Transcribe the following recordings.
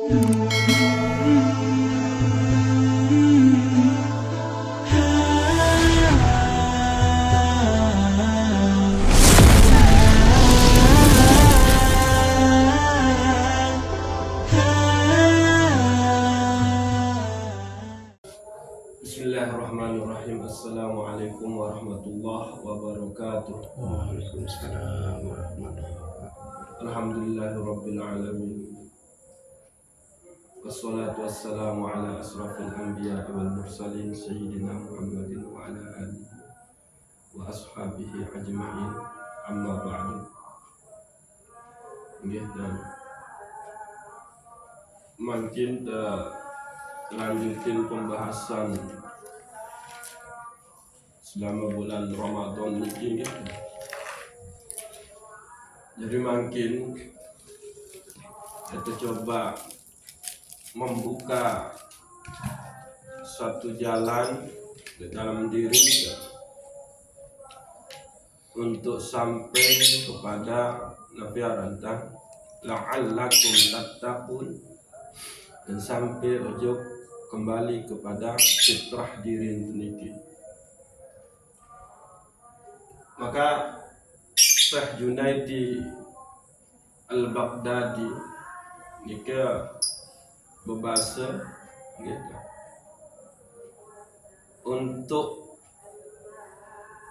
Bismillahirrahmanirrahim. Assalamualaikum warahmatullahi wabarakatuh. Waalaikumsalam warahmatullahi wabarakatuh. Alhamdulillahirabbil alamin. Wassalatu wassalamu ala asrafil anbiya wal mursalin sayyidina Muhammadin wa ala alihi wa ashabihi ajma'in. Amma ba'du. Nggih, dan makin lanjutin pembahasan selama bulan Ramadan ini. Jadi makin kita coba membuka satu jalan di dalam diri kita untuk sampai kepada nafiaran la'allakum tattaqun, dan sampai ujung kembali kepada fitrah diri sendiri. Maka Syekh Junaidi Al-Baghdadi jika berbahasa gitu, untuk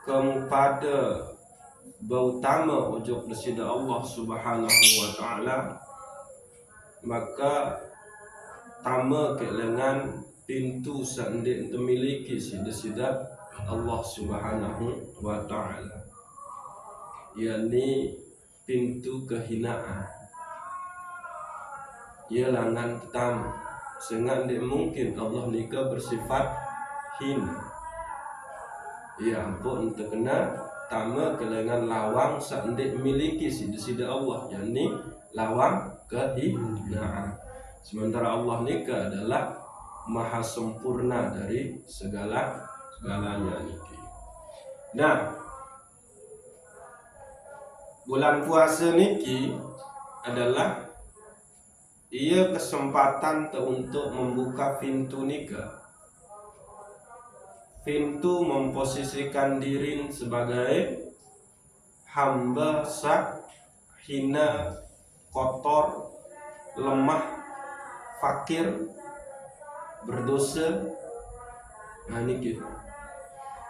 kepada berutama ujub bersida Allah Subhanahu wa ta'ala, maka tama kelengan pintu sandik memiliki sida-sida Allah Subhanahu wa ta'ala, yakni pintu kehinaan. Ia langan pertama, sehingga tidak mungkin Allah nika bersifat hina. Ia ampun terkena tama kelengan lawang sandik memiliki sida-sida Allah, yakni lawang kehinaan. Sementara Allah nika adalah maha sempurna dari segalanya niki. Nah, bulan puasa niki adalah ia kesempatan untuk membuka pintu nika, pintu memposisikan diri sebagai hamba hina, kotor, lemah, fakir, berdosa. Nah niki,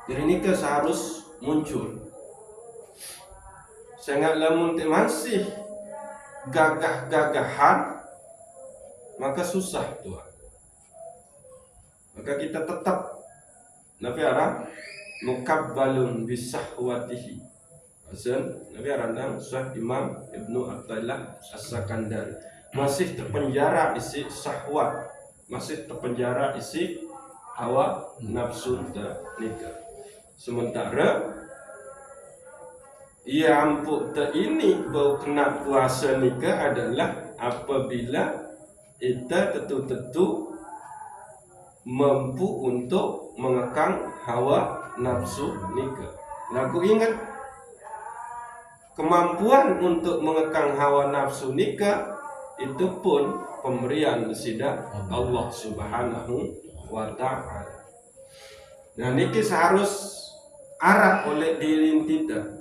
jadi niki seharus muncul. Sangat lamun masih gagah-gagahan, maka susah Tuhan. Maka kita tetap nafiara mukabbalun bisahwatihi. Asal nafiara dan Syekh Imam Ibnu Athaillah As-Sakandari masih terpenjara isi syahwat, masih terpenjara isi hawa nafsu dan nikah. Sementara ia ampuk ini bau kena puasa nikah adalah apabila kita tentu mampu untuk mengekang hawa nafsu nikah. Aku ingat kemampuan untuk mengekang hawa nafsu nikah itu pun pemberian sida Allah Subhanahu wa ta'ala. Nah niki seharus arah oleh diri kita,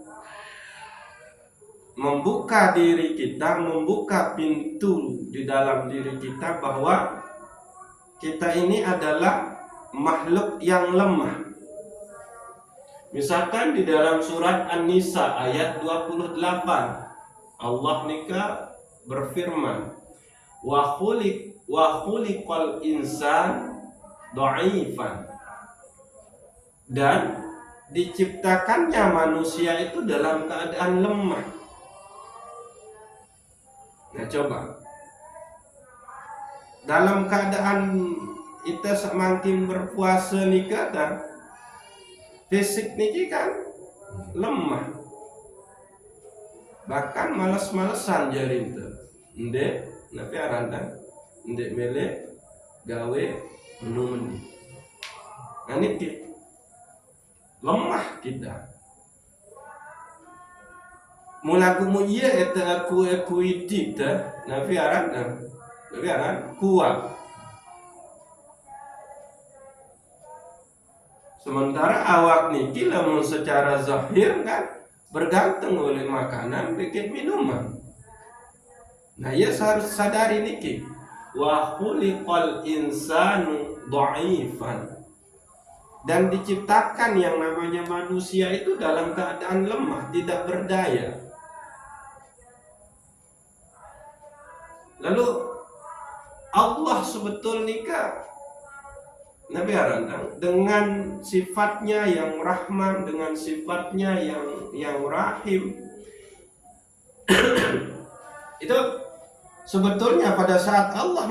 membuka diri kita, membuka pintu di dalam diri kita bahwa kita ini adalah makhluk yang lemah. Misalkan di dalam surat An-Nisa ayat 28, Allah nika berfirman, wa khuliqal insan dha'ifan, dan diciptakannya manusia itu dalam keadaan lemah. Nah coba, dalam keadaan kita semakin berpuasa nikah dan fisik niki kan lemah, bahkan malas-malesan jari itu ndek napi aranda ndek mele gawe menu. Nah niki lemah kita. Mulaku mu iya eta aku itu napi aranda ya kan? Kuat. Sementara awak niki lamun secara zahir kan bergantung oleh makanan bikin minuman. Nah, ia harus sadari niki. Wa khuliqal insanu dha'ifan. Dan diciptakan yang namanya manusia itu dalam keadaan lemah, tidak berdaya. Lalu Allah sebetulnya Nabi Arandang dengan sifatnya yang Rahman, dengan sifatnya yang Rahim, itu sebetulnya pada saat Allah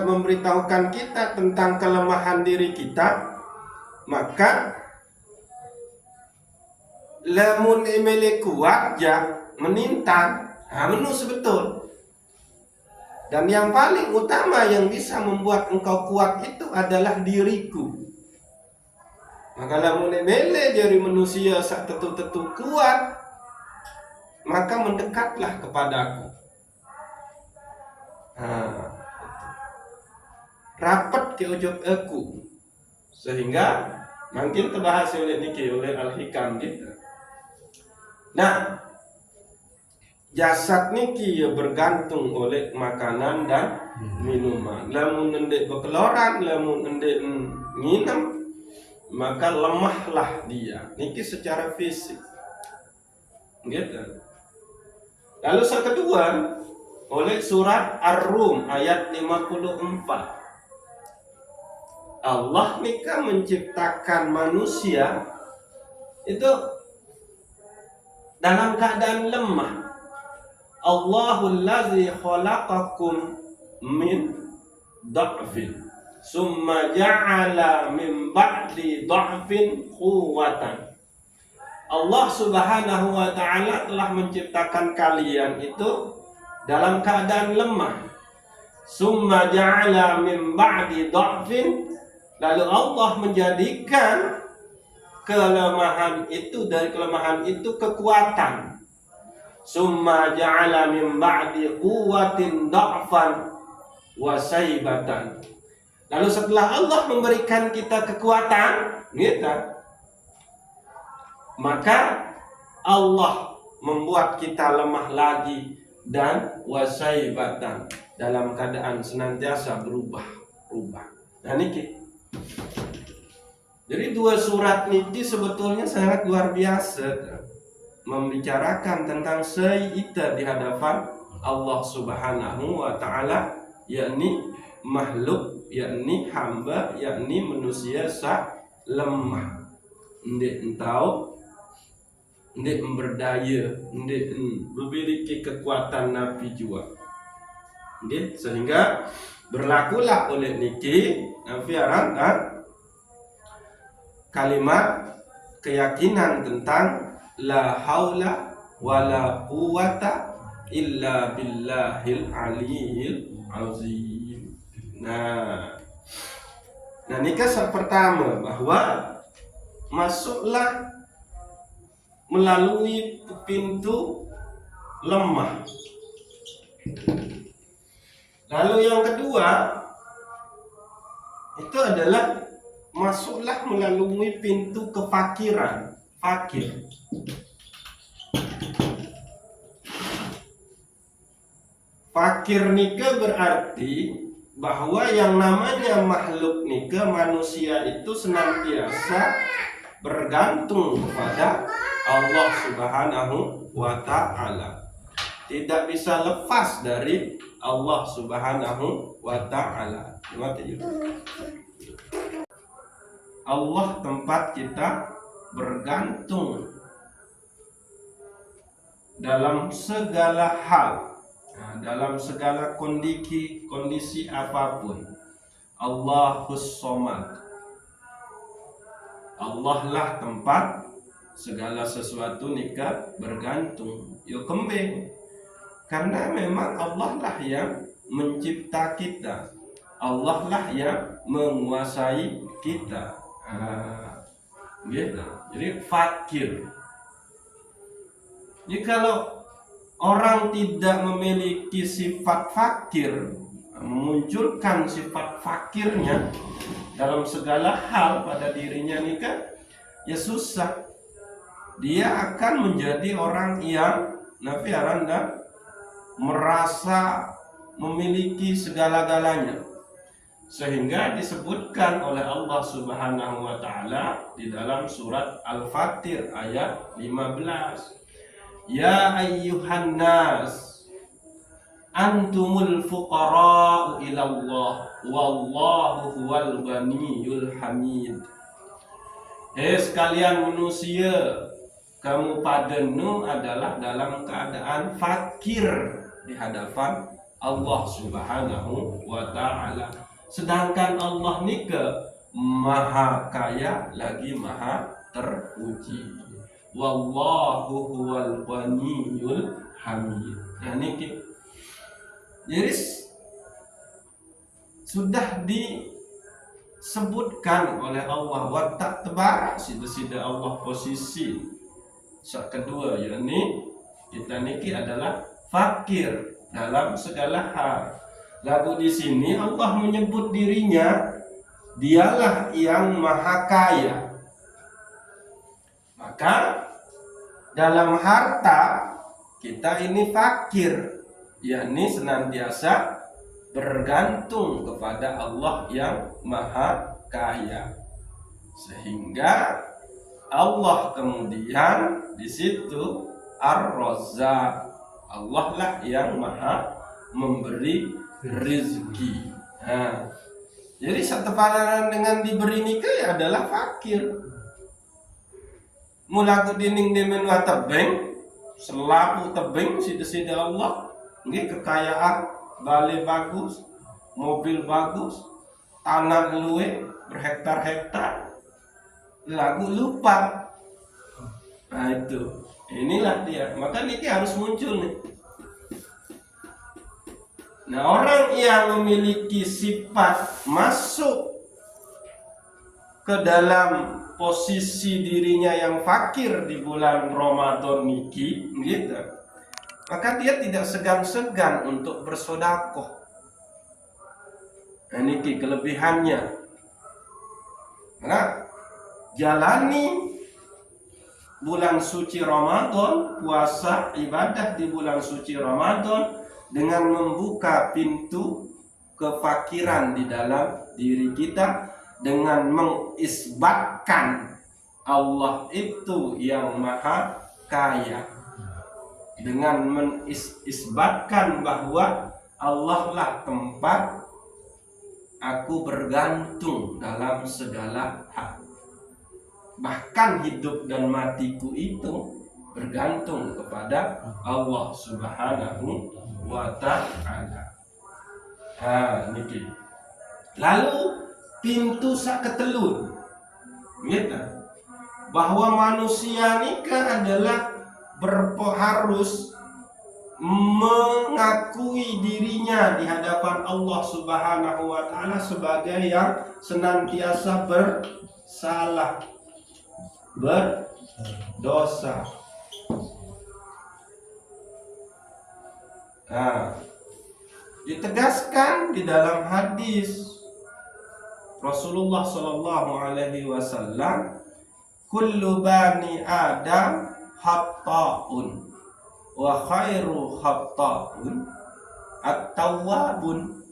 memberitahukan kita tentang kelemahan diri kita, maka lamun emele kuat ya menintang, menu sebetul. Dan yang paling utama yang bisa membuat engkau kuat itu adalah diriku. Maka lamun emele dari manusia sak tetu-tetu kuat, maka mendekatlah kepadaku. Rapat ke ujung aku, sehingga makin terbahas oleh niki oleh Al-Hikam gitu. Nah, jasad niki ya bergantung oleh makanan dan minuman. Lamun endek bekeloran, lamun endek nginam, maka lemahlah dia. Niki secara fisik. Gitu. Lalu yang kedua, oleh surat Ar-Rum ayat 54. Allah nika menciptakan manusia itu dalam keadaan lemah. Allahul ladzi khalaqakum min dha'fin summa ja'ala min ba'di dha'fin quwwatan. Allah Subhanahu wa taala telah menciptakan kalian itu dalam keadaan lemah. Summa ja'ala min ba'di dha'fin, lalu Allah menjadikan kelemahan itu, dari kelemahan itu kekuatan. Summa ja'ala min ba'di quwwatin dha'fan wa saibatan. Lalu setelah Allah memberikan kita kekuatan, maka Allah membuat kita lemah lagi dan wasaibatan, dalam keadaan senantiasa berubah. Nah niki. Jadi dua surat niki sebetulnya sangat luar biasa, membicarakan tentang seita di hadapan Allah Subhanahu wa taala, yakni makhluk, yakni hamba, yakni manusia lemah. Ndek entau, ndek berdaya, ndek memiliki kekuatan nabi jua. Sehingga berlakulah oleh niki nabi aran dan kalimat keyakinan tentang la haula wala quwata illa billahil aliyil azim. Nah nikah pertama bahwa masuklah melalui pintu lemah. Lalu yang kedua itu adalah masuklah melalui pintu kefakiran, fakir. Fakir nikah berarti bahwa yang namanya makhluk nikah, manusia itu senantiasa bergantung kepada Allah Subhanahu wa ta'ala. Tidak bisa lepas dari Allah Subhanahu wa ta'ala. Allah tempat kita bergantung dalam segala hal, dalam segala kondisi apapun. Allahus Somad, Allah lah tempat segala sesuatu nikah bergantung. Yo kembing, karena memang Allah lah yang mencipta kita, Allah lah yang menguasai kita. Gitu. Jadi fakir. Jadi kalau orang tidak memiliki sifat fakir, memunculkan sifat fakirnya dalam segala hal pada dirinya nikah, ya susah. Dia akan menjadi orang yang nafiaranda merasa memiliki segala-galanya, sehingga disebutkan oleh Allah Subhanahu wa taala di dalam surat Al-Fatir ayat 15, ya ayyuhan nas antumul fuqara'u ilallah wallahu huwal ghaniyyul hamid. Hei sekalian manusia, kamu padenu adalah dalam keadaan fakir di hadapan Allah Subhanahu wa taala. Sedangkan Allah nika maha kaya lagi maha terpuji. Wallahu huwal ghaniyyul hamid. Nah niki. Jadi sudah disebutkan oleh Allah wa ta'ala sida Allah posisi kedua, yakni kita niki adalah fakir dalam segala hal. Lalu di sini Allah menyebut dirinya dialah yang maha kaya. Maka dalam harta kita ini fakir, yakni senantiasa bergantung kepada Allah yang maha kaya, sehingga Allah kemudian di situ Ar-Razzaq, Allah lah yang maha memberi rezeki. Nah, jadi setepadan dengan diberi nikah adalah fakir. Mulaku dining demen wa tebeng, selaku tebeng sida Allah, nggih kekayaan, bale bagus, mobil bagus, tanah luwe berhektar-hektar, lagu lupa. Nah itu, inilah dia. Maka ini harus muncul nih. Nah orang yang memiliki sifat masuk ke dalam posisi dirinya yang fakir di bulan Ramadan niki, gitu, maka dia tidak segan-segan untuk bersedekah. Nah niki kelebihannya. Nah, jalani bulan suci Ramadan, puasa ibadah di bulan suci Ramadan dengan membuka pintu kefakiran di dalam diri kita, dengan mengisbatkan Allah itu yang maha kaya, dengan mengisbatkan bahwa Allah lah tempat aku bergantung dalam segala hal. Bahkan hidup dan matiku itu bergantung kepada Allah Subhanahu wa ta'ala. Niki. Lalu pintu saketelun, gitu, bahwa manusia nikah adalah harus mengakui dirinya di hadapan Allah Subhanahu wa ta'ala sebagai yang senantiasa bersalah, berdosa. Nah, ditegaskan di dalam hadis Rasulullah Shallallahu Alaihi Wasallam, kullu bani Adam khata'un wa khairu khata'un at-tawwabun.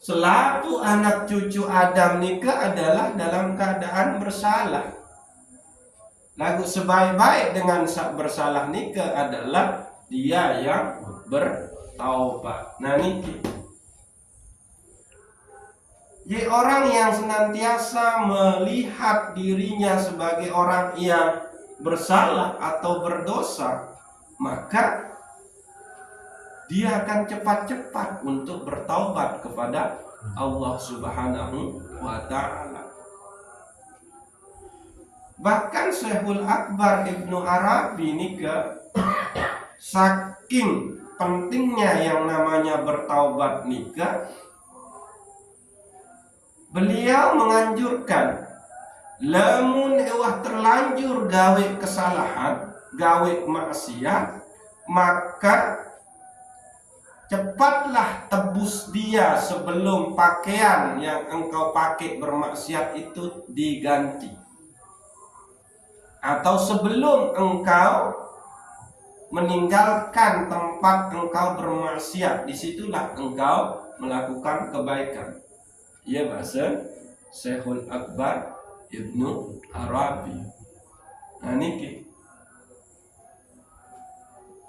Selaku anak cucu Adam nikah adalah dalam keadaan bersalah. Lagu sebaik-baik dengan bersalah nikah adalah dia yang bertaubat. Nah niki. Jadi orang yang senantiasa melihat dirinya sebagai orang yang bersalah atau berdosa, maka dia akan cepat-cepat untuk bertaubat kepada Allah Subhanahu wa ta'ala. Bahkan Syekhul Akbar Ibnu Arabi nika, saking pentingnya yang namanya bertaubat nika, beliau menganjurkan lamun ewah terlanjur gawe kesalahan, gawe maksiat, maka cepatlah tebus dia sebelum pakaian yang engkau pakai bermaksiat itu diganti. Atau sebelum engkau meninggalkan tempat engkau bermaksiat, disitulah engkau melakukan kebaikan. Ia bahasa Syekhul Akbar Ibnu Arabi. Nah niki.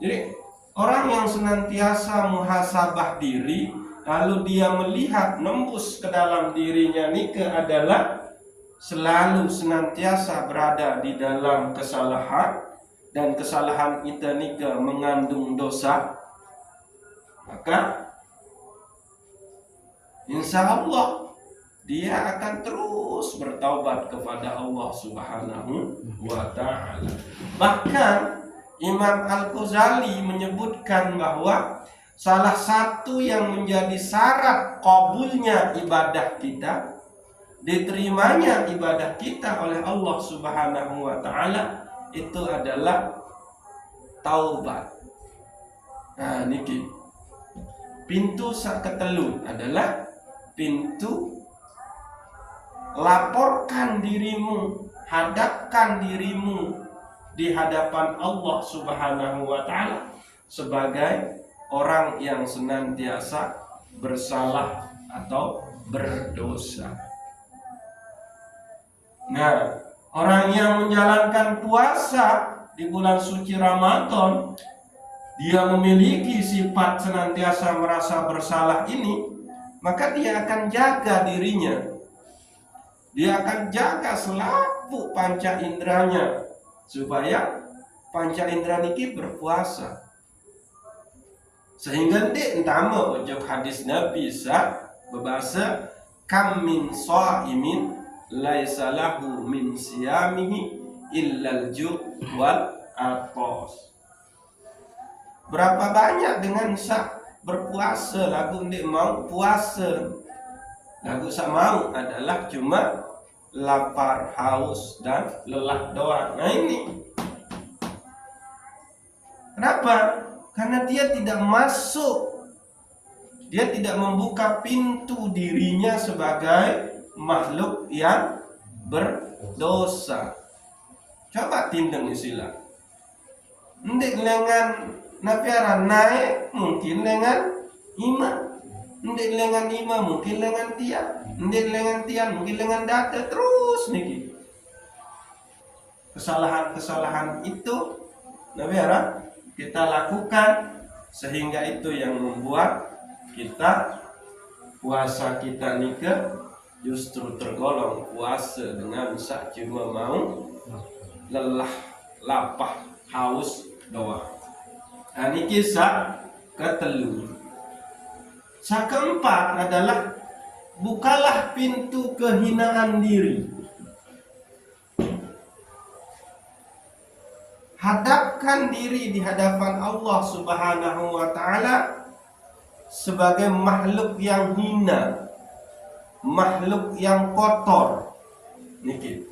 Jadi orang yang senantiasa muhasabah diri, lalu dia melihat nembus ke dalam dirinya niki adalah selalu senantiasa berada di dalam kesalahan, dan kesalahan itu nika mengandung dosa, maka insya Allah dia akan terus bertaubat kepada Allah Subhanahu wa ta'ala. Bahkan Imam Al-Ghazali menyebutkan bahwa salah satu yang menjadi syarat kabulnya ibadah kita, diterimanya ibadah kita oleh Allah Subhanahu wa ta'ala, itu adalah taubat. Nah niki pintu saketelu adalah pintu laporkan dirimu, hadapkan dirimu di hadapan Allah Subhanahu wa ta'ala sebagai orang yang senantiasa bersalah atau berdosa. Nah, orang yang menjalankan puasa di bulan suci Ramadan, dia memiliki sifat senantiasa merasa bersalah ini, maka dia akan jaga dirinya. Dia akan jaga selaku panca inderanya supaya panca indera niki berpuasa. Sehingga dia entama ujung hadis Nabi bisa berbahasa kam min shaimin laisa lahu min siyamihi illal ju' wal atos. Berapa banyak dengan sak berpuasa lagu ndik mau puasa, lagu sak mau adalah cuma lapar, haus dan lelah doang. Nah ini kenapa? Karena dia tidak masuk, dia tidak membuka pintu dirinya sebagai makhluk yang berdosa. Coba tindeng istilah. Ndik lengan napiara naik mungkin lengan ima, ndik lengan ima mungkin lengan tian, ndik lengan tian mungkin lengan dada, terus niki. Kesalahan-kesalahan itu napiara kita lakukan, sehingga itu yang membuat kita puasa kita nika justru tergolong puasa dengan sak cuma mau lelah, lapah, haus doang. Nah, ini kisah ketelu. Sak keempat adalah bukalah pintu kehinaan diri. Hadapkan diri di hadapan Allah Subhanahu wa ta'ala sebagai makhluk yang hina, makhluk yang kotor. Niki.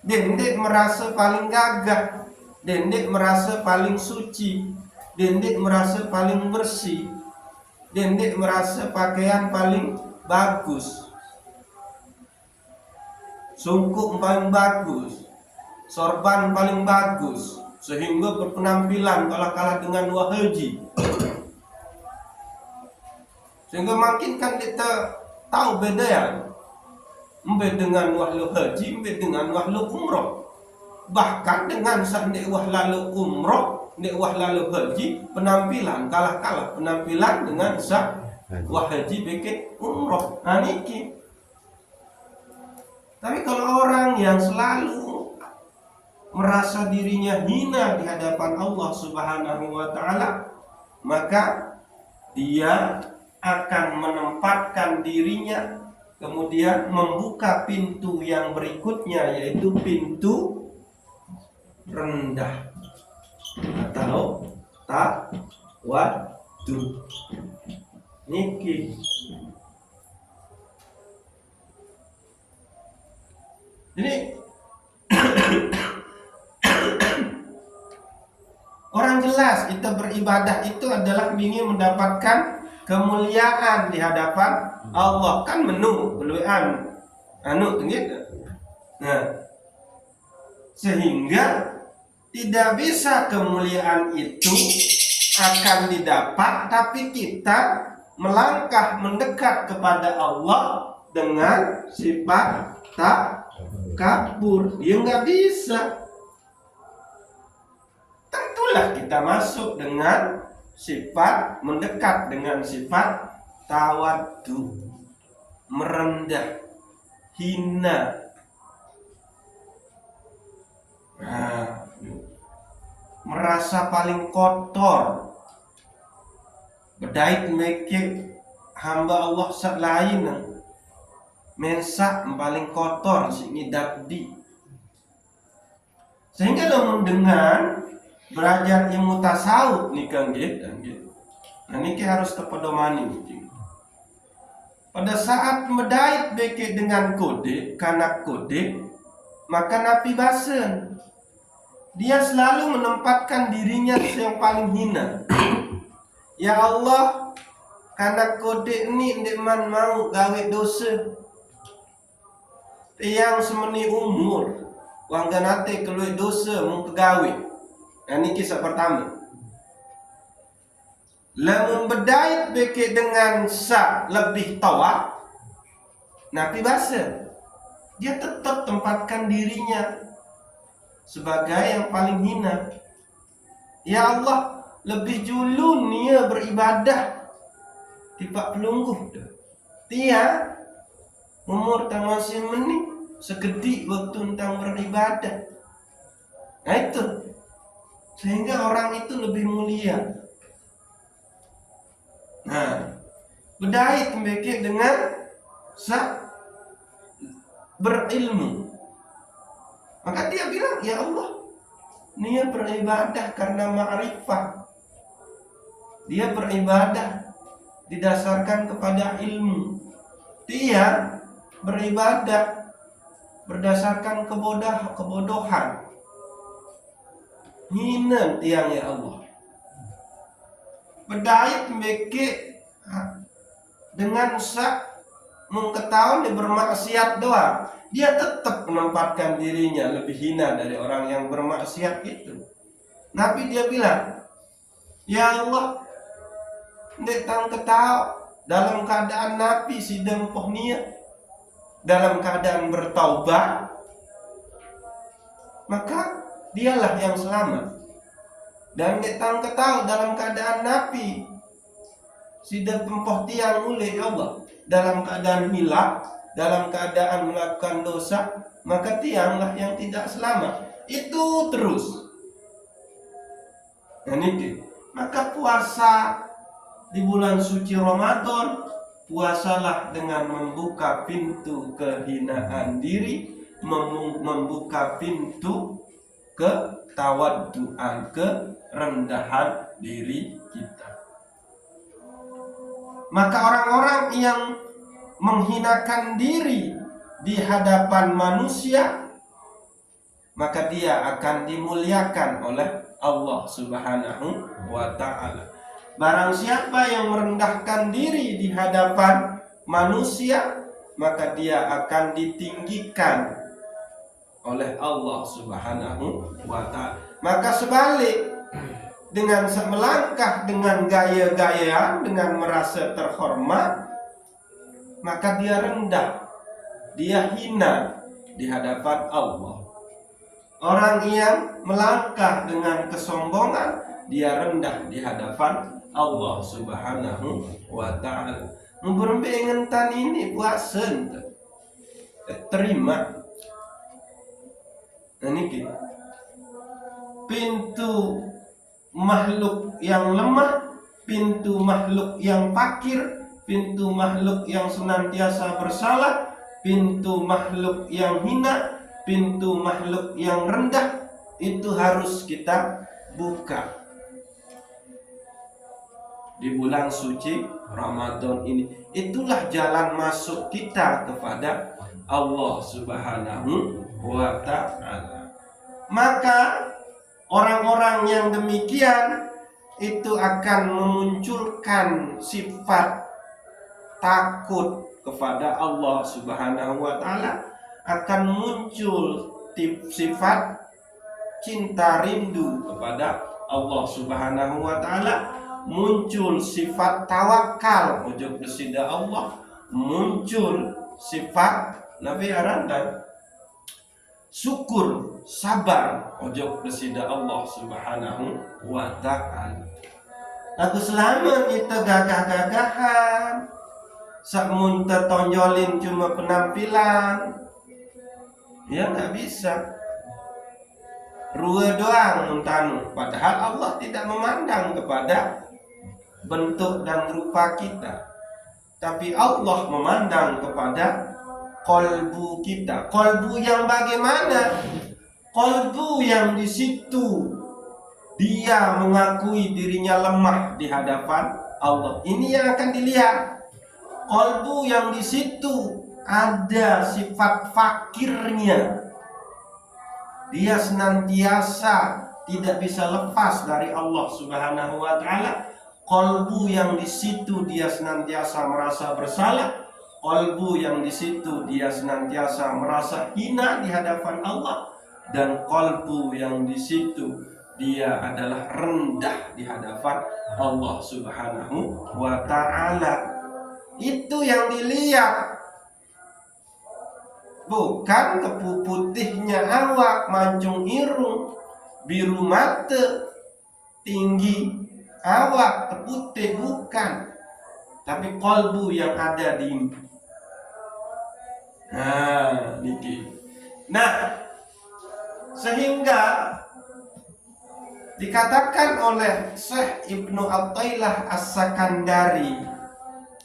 Dendek merasa paling gagah, dendek merasa paling suci, dendek merasa paling bersih, dendek merasa pakaian paling bagus, sungkup paling bagus, sorban paling bagus, sehingga berpenampilan kalah-kalah dengan wahaji. Sehingga makin kan kita tahu beda ya, mbe dengan wahlu haji, mbe dengan wahlu umroh. Bahkan dengan sandek wahlalu umroh, ndek wahlalu haji, penampilan kalah-kalah penampilan dengan sak wahaji bikin umroh. Nah niki. Tapi kalau orang yang selalu merasa dirinya hina di hadapan Allah Subhanahu wa ta'ala, maka dia akan menempatkan dirinya, kemudian membuka pintu yang berikutnya, yaitu pintu rendah atau tawadu. Niki. Jadi Orang jelas kita beribadah itu adalah ingin mendapatkan kemuliaan di hadapan Allah. Kan menu peluan gitu. Nah, sehingga tidak bisa kemuliaan itu akan didapat tapi kita melangkah mendekat kepada Allah dengan sifat takabur. Dia nggak bisa. Tentulah kita masuk dengan sifat mendekat dengan sifat tawaddu, merendah, hina. Nah, merasa paling kotor, bedait meke hamba Allah lain mensak paling kotor si ngidabdi. Sehingga lamun dengan belajar ilmu tasawuf nih kan gitu. Nah ini harus kepedomani nih. Pada saat medait beke dengan kode, kanak kode, maka Nabi Basen dia selalu menempatkan dirinya yang paling hina. Ya Allah, kanak kode ini ndeman mau gawe dosa. Yang semeni umur, wangga nate keluar dosa mau kegawe. Nah, ini kisah pertama. Lamun bedait beke dengan sa lebih tawa, Nabi Basa dia tetap tempatkan dirinya sebagai yang paling hina. Ya Allah, lebih julun nia beribadah tiba pelungguh. Tia umur tang masih meni segedi waktu tentang beribadah. Nah itu sehingga orang itu lebih mulia. Nah, bedait mbeke dengan berilmu. Maka dia bilang, ya Allah, dia beribadah karena ma'rifah. Dia beribadah didasarkan kepada ilmu. Dia beribadah berdasarkan kebodohan. Hina tiang ya Allah. Bedait meke dengan mengetahui dia bermaksiat doang. Dia tetap menempatkan dirinya lebih hina dari orang yang bermaksiat itu. Nabi dia bilang, ya Allah, ndek tang ketahu dalam keadaan Nabi sidang pohnia, dalam keadaan bertaubat, maka dialah yang selamat. Dan kita ketahui dalam keadaan Nabi sidang pempoh tiang oleh Allah dalam keadaan hilaf, dalam keadaan melakukan dosa, maka tianglah yang tidak selamat. Itu terus. Dan ini maka puasa di bulan suci Ramadan, puasalah dengan membuka pintu kehinaan diri, membuka pintu ketawaduan, kerendahan diri kita. Maka orang-orang yang menghinakan diri di hadapan manusia, maka dia akan dimuliakan oleh Allah Subhanahu wa ta'ala. Barang siapa yang merendahkan diri di hadapan manusia, maka dia akan ditinggikan oleh Allah Subhanahu wa ta'ala. Maka sebalik, dengan melangkah dengan gaya-gayaan, dengan merasa terhormat, maka dia rendah, dia hina di hadapan Allah. Orang yang melangkah dengan kesombongan, dia rendah di hadapan Allah Subhanahu wa ta'ala. Memberbengentan ini puasen terima. Nah ini pintu makhluk yang lemah, pintu makhluk yang fakir, pintu makhluk yang senantiasa bersalah, pintu makhluk yang hina, pintu makhluk yang rendah, itu harus kita buka di bulan suci Ramadan ini. Itulah jalan masuk kita kepada Allah Subhanahu wa ta'ala. Maka orang-orang orang yang demikian itu akan memunculkan sifat takut kepada Allah Subhanahu wa taala, akan muncul sifat cinta rindu kepada Allah Subhanahu wa taala, muncul sifat tawakal ujug desida Allah, muncul sifat Nabi aranda syukur sabar ujug desida Allah Subhanahu wa taala. Aku selama kita gagah-gagahan sakmun tertonjolin cuma penampilan, ya nggak bisa. Rua doang untanu, padahal Allah tidak memandang kepada bentuk dan rupa kita, tapi Allah memandang kepada kolbu kita. Kolbu yang bagaimana? Kolbu yang di situ dia mengakui dirinya lemah di hadapan Allah. Ini yang akan dilihat. Kolbu yang di situ ada sifat fakirnya. Dia senantiasa tidak bisa lepas dari Allah Subhanahu wa taala. Kolbu yang di situ dia senantiasa merasa bersalah. Kolbu yang di situ dia senantiasa merasa hina di hadapan Allah. Dan kolbu yang di situ dia adalah rendah di hadapan Allah Subhanahu wa taala. Itu yang dilihat, bukan kepu putihnya awak, mancung irung, biru mata, tinggi awak, teputih, bukan, tapi kolbu yang ada di niki. Nah, sehingga dikatakan oleh Syekh Ibnu Athaillah As-Sakandari,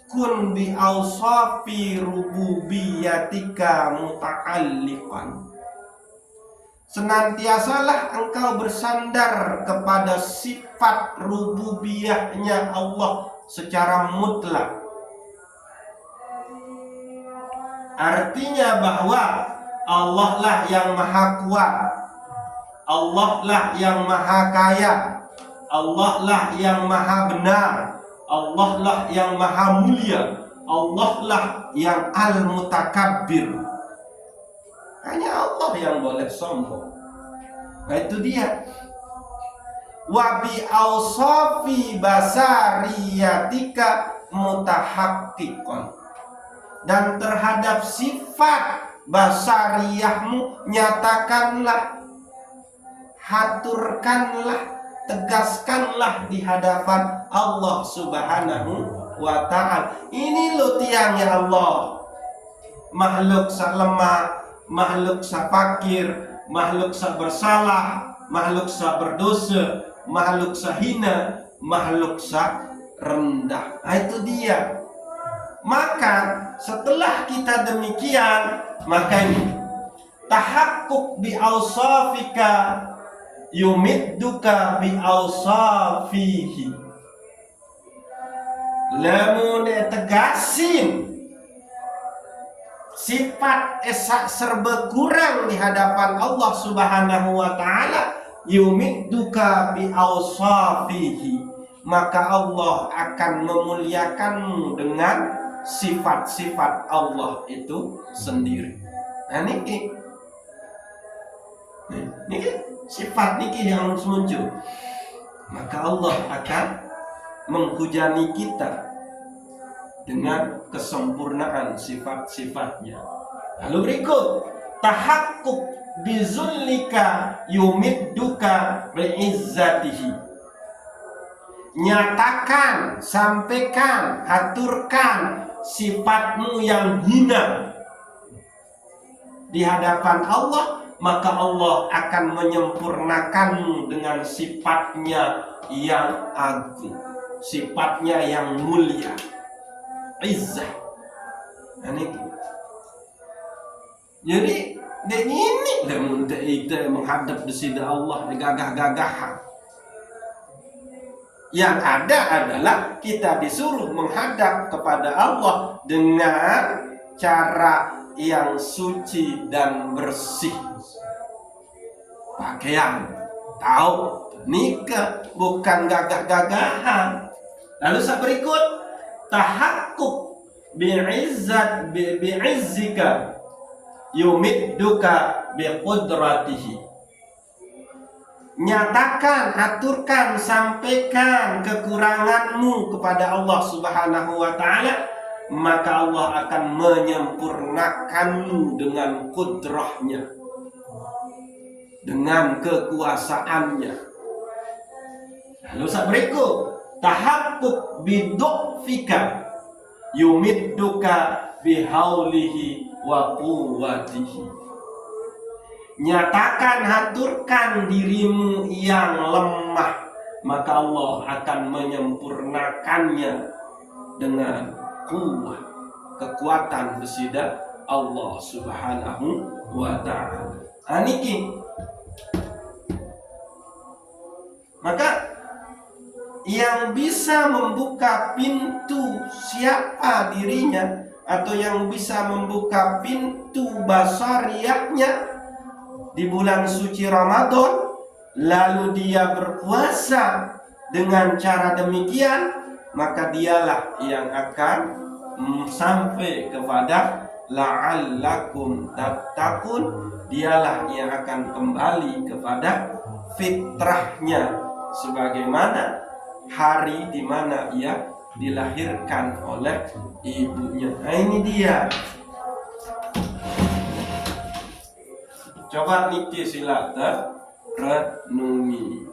kun bi awsafi rububiyatika muta'alliqan. Senantiasalah engkau bersandar kepada sifat rububiyahnya Allah secara mutlak. Artinya bahwa Allah lah yang maha kuat, Allah lah yang maha kaya, Allah lah yang maha benar, Allah lah yang maha mulia, Allah lah yang al-mutakabbir. Hanya Allah yang boleh sombong. Nah itu dia. Wa bi awsafi basariyatika mutahaqqiqan. Dan terhadap sifat basariyahmu nyatakanlah, haturkanlah, tegaskanlah di hadapan Allah Subhanahu wa ta'ala. Ini lo tiangnya Allah. Makhluk sak lemah, makhluk sak fakir, makhluk sak bersalah, makhluk sak berdosa, makhluk sak hina, makhluk sak rendah. Nah, itu dia. Maka setelah kita demikian, maka ini tahakkuk bi awsafika yumidduka bi awsafihi. Lamun tegasin sifat esak serba kurang di hadapan Allah Subhanahu wa taala, yumidduka bi awsafihi, maka Allah akan memuliakanmu dengan sifat-sifat Allah itu sendiri. Nah niki sifat niki yang harus muncul, maka Allah akan menghujani kita dengan kesempurnaan sifat-sifatnya. Lalu berikut, tahakkuk bizullika yumidduka bi'izzatihi. Nyatakan, sampaikan, aturkan sifatmu yang hina di hadapan Allah, maka Allah akan menyempurnakanmu dengan sifatnya yang agung, sifatnya yang mulia, izzah. Jadi dan ini lamun kita menghadap di sini Allah gagah-gagahan. Yang ada adalah kita disuruh menghadap kepada Allah dengan cara yang suci dan bersih. Pakaian tahu nikah bukan gagah-gagahan. Lalu berikut tahakkuk bi'izzika yumidduka biqudratihi. Nyatakan, aturkan, sampaikan kekuranganmu kepada Allah Subhanahu wa ta'ala, maka Allah akan menyempurnakanmu dengan kudrahnya, dengan kekuasaannya. Lalu berikut tahakkuk bidu'fika yumidduka bihaulihi wa quwwatihi. Nyatakan, haturkan dirimu yang lemah, maka Allah akan menyempurnakannya dengan kuat, kekuatan besida Allah Subhanahu wa ta'ala. Aniki. Maka yang bisa membuka pintu siapa dirinya, atau yang bisa membuka pintu basariahnya di bulan suci Ramadan, lalu dia berpuasa dengan cara demikian, maka dialah yang akan sampai kepada la'allakum tattaqun. Dialah yang akan kembali kepada fitrahnya, sebagaimana hari di mana ia dilahirkan oleh ibunya. Nah, ini dia. Coba niki sila renungi.